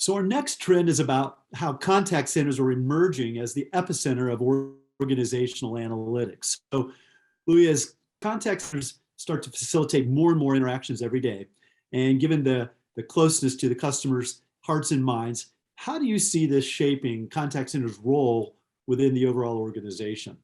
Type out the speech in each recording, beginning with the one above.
So our next trend is about how contact centers are emerging as the epicenter of organizational analytics. So Louis, as contact centers start to facilitate more and more interactions every day, and given the closeness to the customers' hearts and minds, how do you see this shaping contact centers' role within the overall organization?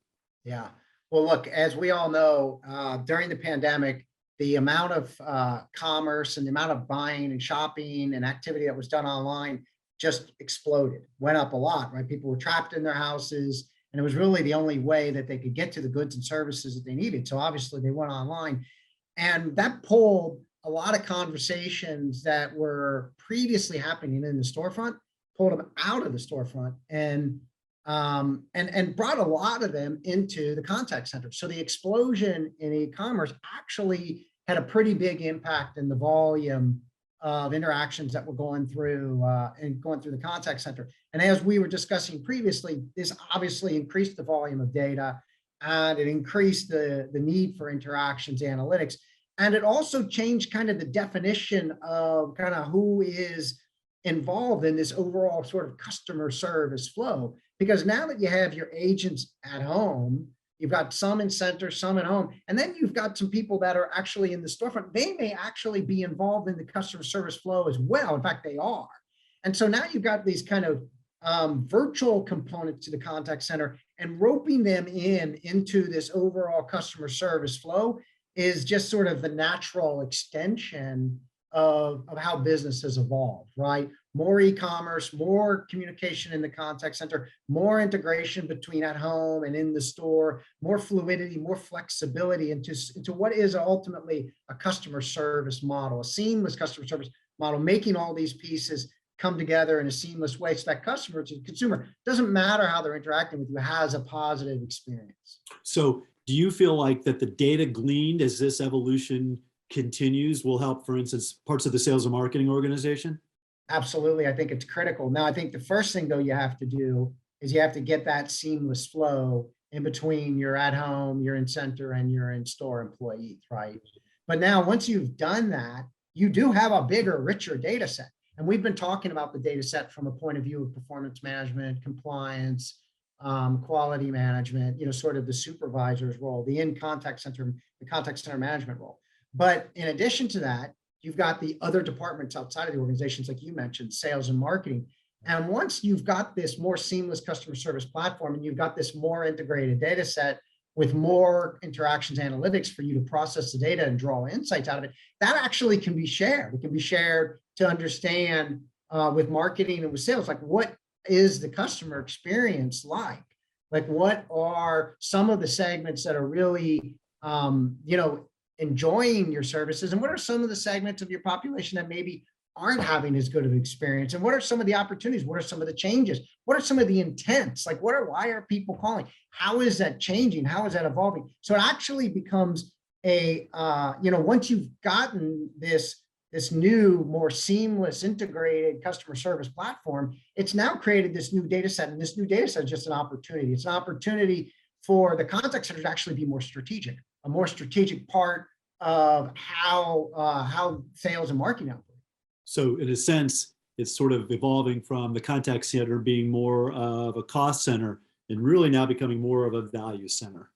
Yeah. Well, look, as we all know, during the pandemic, the amount of commerce and the amount of buying and shopping and activity that was done online just exploded, went up a lot, right? People were trapped in their houses, and it was really the only way that they could get to the goods and services that they needed. So obviously they went online, and that pulled a lot of conversations that were previously happening in the storefront, pulled them out of the storefront, and brought a lot of them into the contact center. So the explosion in e-commerce actually had a pretty big impact in the volume of interactions that were going through the contact center. And as we were discussing previously, this obviously increased the volume of data, and it increased the need for interactions analytics. And it also changed kind of the definition of kind of who is involved in this overall sort of customer service flow. Because now that you have your agents at home, you've got some in center, some at home, and then you've got some people that are actually in the storefront. They may actually be involved in the customer service flow as well. In fact, they are. And so now you've got these kind of virtual components to the contact center, and roping them into this overall customer service flow is just sort of the natural extension of how business has evolved, right? More e-commerce, more communication in the contact center, more integration between at home and in the store, more fluidity, more flexibility into what is ultimately a customer service model, a seamless customer service model, making all these pieces come together in a seamless way so that customer to consumer, doesn't matter how they're interacting with you, has a positive experience. So do you feel like that the data gleaned as this evolution continues will help, for instance, parts of the sales and marketing organization? Absolutely. I think it's critical. Now, I think the first thing, though, you have to do is you have to get that seamless flow in between your at home, your in center, and your in store employees, right? But now, once you've done that, you do have a bigger, richer data set. And we've been talking about the data set from a point of view of performance management, compliance, quality management, sort of the supervisor's role, the contact center management role. But in addition to that, you've got the other departments outside of the organizations, like you mentioned, sales and marketing. And once you've got this more seamless customer service platform, and you've got this more integrated data set with more interactions analytics for you to process the data and draw insights out of it, that actually can be shared. It can be shared to understand with marketing and with sales, like, what is the customer experience like? Like, what are some of the segments that are really, enjoying your services, and what are some of the segments of your population that maybe aren't having as good of an experience, and what are some of the opportunities, what are some of the changes, what are some of the intents, like why are people calling, how is that changing, how is that evolving? So it actually becomes a once you've gotten this new, more seamless, integrated customer service platform, it's now created this new data set, and this new data set is just an opportunity. It's an opportunity for the contact center to actually be more strategic, a more strategic part of how sales and marketing operate. So in a sense, it's sort of evolving from the contact center being more of a cost center and really now becoming more of a value center.